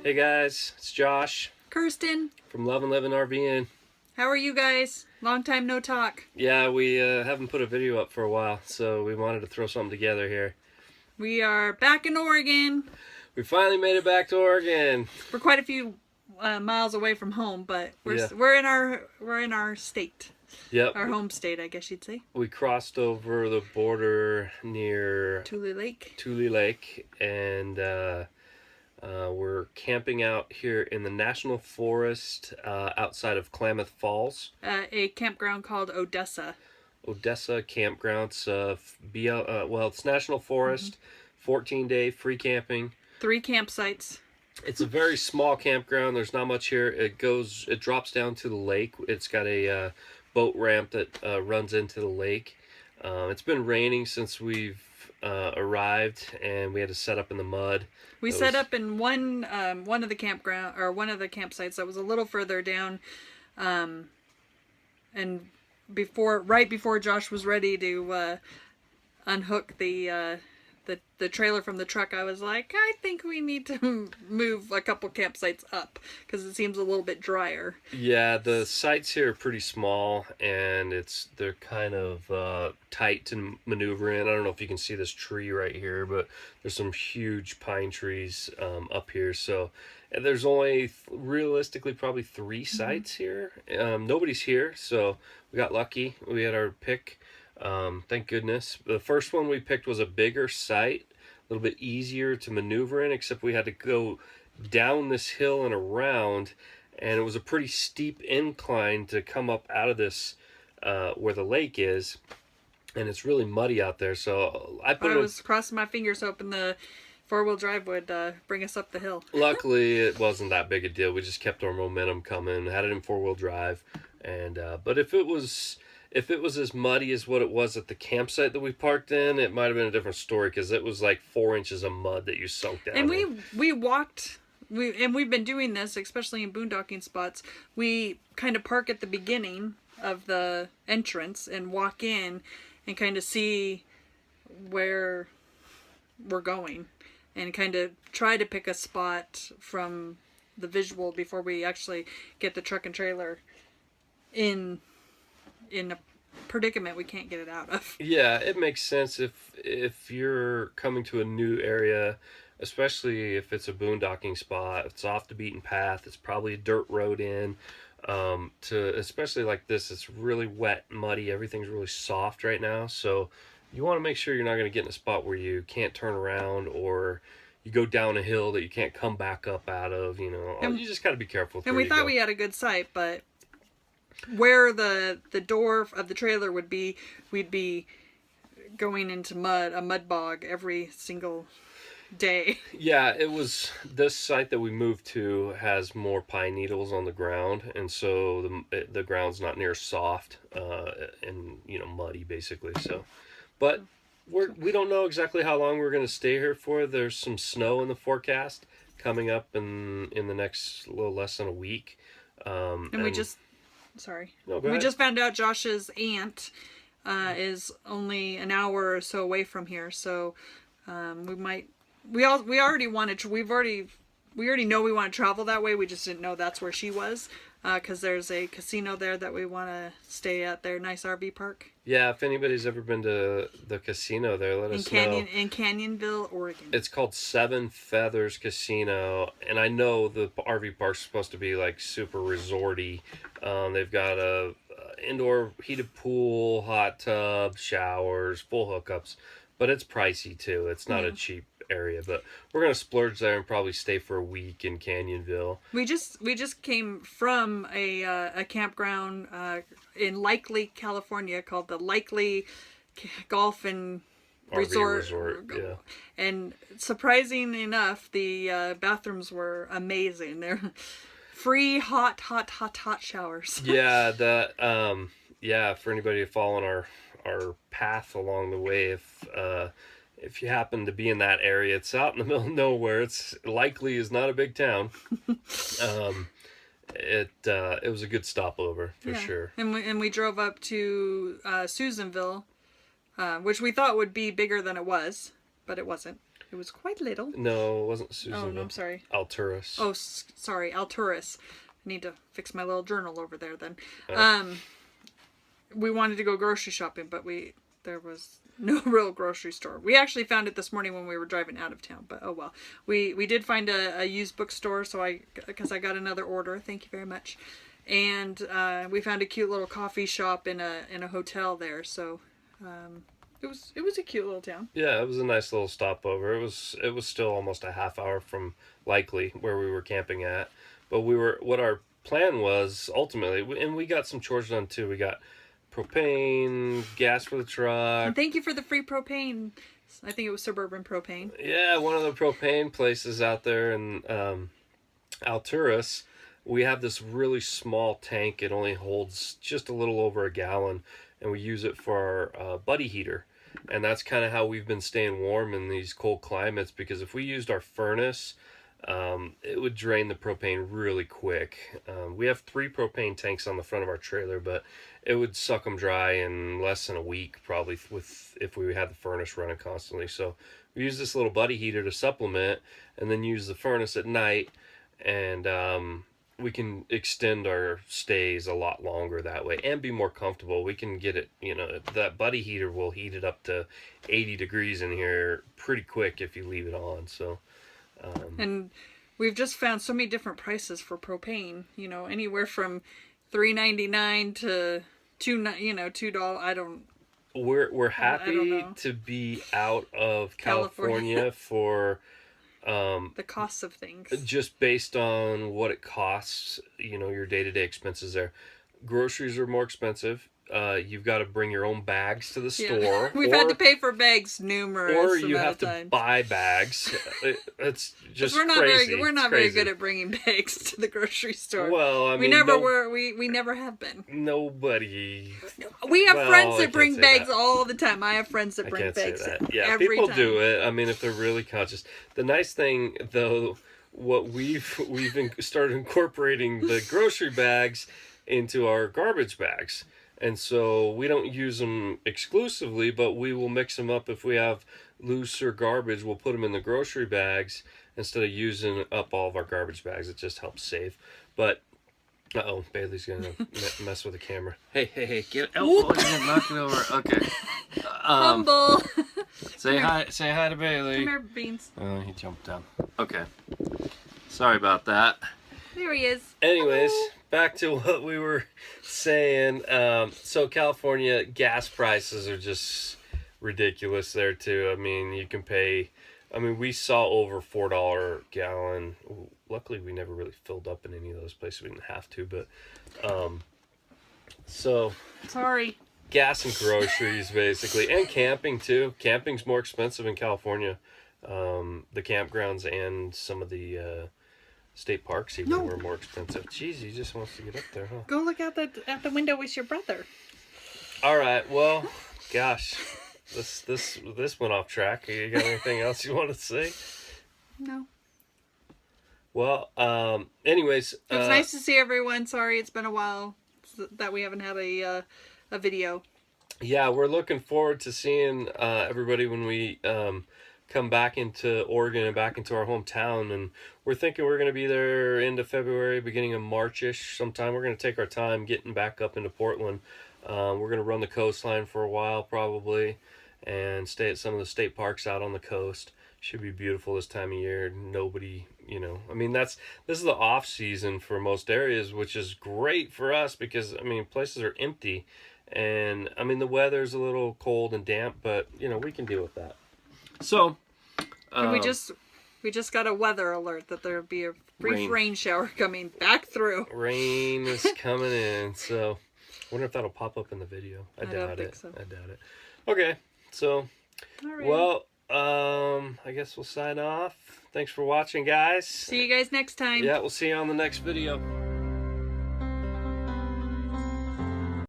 Hey guys, it's Josh Kirsten, from Love and Living RV'in. how are you guys? Long time no talk. Yeah, we haven't put a video up for a while, so we wanted to throw something together here. We are back in Oregon. We finally made it back to Oregon. We're quite a few miles away from home, but we're Yeah. we're in our state, Yep, our home state, I guess you'd say. we crossed over the border near Tule Lake. Tule Lake, and we're camping out here in the National Forest outside of Klamath Falls. A campground called Odessa. Odessa Campground. It's National Forest, 14-day free camping. 3 campsites. It's a very small campground. There's not much here. It drops down to the lake. It's got a boat ramp that runs into the lake. It's been raining since we've arrived, and we had to set up in the mud. We set up in one of the campsites that was a little further down, and right before Josh was ready to unhook the trailer from the truck, I was like, I think we need to move a couple campsites up because it seems a little bit drier. Yeah, the sites here are pretty small, and they're kind of tight to maneuver in. I don't know if you can see this tree right here, but there's some huge pine trees up here. So and there's only realistically probably 3 sites here. Nobody's here, so we got lucky. We had our pick. Thank goodness. The first one we picked was a bigger site, a little bit easier to maneuver in, except we had to go down this hill and around, and it was a pretty steep incline to come up out of this where the lake is, and it's really muddy out there. So I was crossing my fingers hoping the 4-wheel drive would bring us up the hill. Luckily, it wasn't that big a deal. We just kept our momentum coming, had it in 4-wheel drive, and but if it was as muddy as what it was at the campsite that we parked in, it might have been a different story, because it was like 4 inches of mud that you sunk down. And we walked. We've been doing this, especially in boondocking spots. We kind of park at the beginning of the entrance and walk in and kind of see where we're going, and kind of try to pick a spot from the visual before we actually get the truck and trailer in a predicament we can't get it out of. Yeah, it makes sense if you're coming to a new area, especially if it's a boondocking spot. It's off the beaten path. It's probably a dirt road in. Especially like this, it's really wet, muddy. Everything's really soft right now, so you want to make sure you're not going to get in a spot where you can't turn around, or you go down a hill that you can't come back up out of. You just got to be careful. And we thought we had a good site, but where the door of the trailer would be, we'd be going into a mud bog every single day. Yeah, it was this site that we moved to has more pine needles on the ground, and so the ground's not near soft and muddy basically. So, but we don't know exactly how long we're going to stay here for. There's some snow in the forecast coming up in the next little less than a week. And we just No, we just found out Josh's aunt is only an hour or so away from here, so we already know we want to travel that way. We just didn't know that's where she was, because there's a casino there that we want to stay at, their nice RV park. Yeah, if anybody's ever been to the casino there, let us know. In Canyonville, Oregon. It's called Seven Feathers Casino, and I know the RV park's supposed to be like super resorty. They've got a indoor heated pool, hot tub, showers, full hookups, but it's pricey too. It's not a cheap area, but we're gonna splurge there and probably stay for a week in Canyonville. We just came from a campground in Likely, California, called the Likely Golf and Resort. Yeah. And surprising enough, the bathrooms were amazing. They're free hot showers. Yeah, for anybody following our path along the way, if you happen to be in that area, it's out in the middle of nowhere. It's Likely is not a big town. It was a good stopover for sure. And we drove up to Susanville, which we thought would be bigger than it was, but it wasn't. It was quite little. No, it wasn't Susan. Oh, no, I'm sorry. Alturas. Oh, sorry, Alturas. I need to fix my little journal over there then. Oh. We wanted to go grocery shopping, but there was no real grocery store. We actually found it this morning when we were driving out of town, but oh well. We did find a used bookstore, because I got another order. Thank you very much. And we found a cute little coffee shop in a hotel there, so it was a cute little town. Yeah, it was a nice little stopover. It was still almost a half hour from likely where we were camping at, but what our plan was ultimately, and we got some chores done too. We got propane, gas for the truck. And thank you for the free propane. I think it was Suburban Propane. Yeah, one of the propane places out there in Alturas. We have this really small tank. It only holds just a little over a gallon, and we use it for our buddy heater. And that's kind of how we've been staying warm in these cold climates, because if we used our furnace, it would drain the propane really quick. We have 3 propane tanks on the front of our trailer, but it would suck them dry in less than a week, probably, if we had the furnace running constantly. So we use this little buddy heater to supplement, and then use the furnace at night, and we can extend our stays a lot longer that way and be more comfortable. We can get it, that buddy heater will heat it up to 80 degrees in here pretty quick if you leave it on. So and we've just found so many different prices for propane, anywhere from $3.99 to $2. I don't. We're I happy don't know. to be out of California for The costs of things. just based on what it costs, your day-to-day expenses there. Groceries are more expensive. You've got to bring your own bags to the store. We've had to pay for bags numerous or you amount have of to times. buy bags. It's just We're not crazy. we're not It's very crazy. good at bringing bags to the grocery store. Well, I we mean, never were. We never have been. Nobody. We have Well, friends I that can't bring say bags that. all the time. I have friends that I bring can't say bags that. Yeah, every people time. do it. I mean, if they're really conscious. The nice thing, though, what we've started incorporating the grocery bags into our garbage bags. And so we don't use them exclusively, but we will mix them up. If we have looser garbage, we'll put them in the grocery bags instead of using up all of our garbage bags. It just helps save. But, Bailey's going to mess with the camera. Hey, get out. Oh, you're going to knock it over. Okay. Humble. Say hi to Bailey. Come here, Beans. Oh, he jumped down. Okay. Sorry about that. There he is. Anyways, Hello. back to what we were saying. So California gas prices are just ridiculous there too. I mean, you can pay. I mean, we saw over $4 gallon. Luckily, we never really filled up in any of those places. We didn't have to, but so Sorry. gas and groceries basically, and camping too. Camping's more expensive in California. The campgrounds and some of the state parks even were more expensive. Jeez, he just wants to get up there, huh? Go look out the window with your brother. All right, well, gosh, this went off track. You got anything else you want to say? No. Well, anyways, It was nice to see everyone. Sorry, it's been a while that we haven't had a video. yeah, we're looking forward to seeing everybody when we come back into Oregon and back into our hometown, and we're thinking we're going to be there into February, beginning of March-ish sometime. We're going to take our time getting back up into Portland. We're going to run the coastline for a while probably, and stay at some of the state parks out on the coast. Should be beautiful this time of year. Nobody, I mean, this is the off season for most areas, which is great for us because, I mean, places are empty, and I mean, the weather's a little cold and damp, but we can deal with that. So, And we just got a weather alert that there'll be a brief rain shower coming back through. rain is coming in, so I wonder if that'll pop up in the video. I doubt think it. so. I doubt it. Okay, so, All right. well, I guess we'll sign off. Thanks for watching, guys. See you guys next time. Yeah, we'll see you on the next video.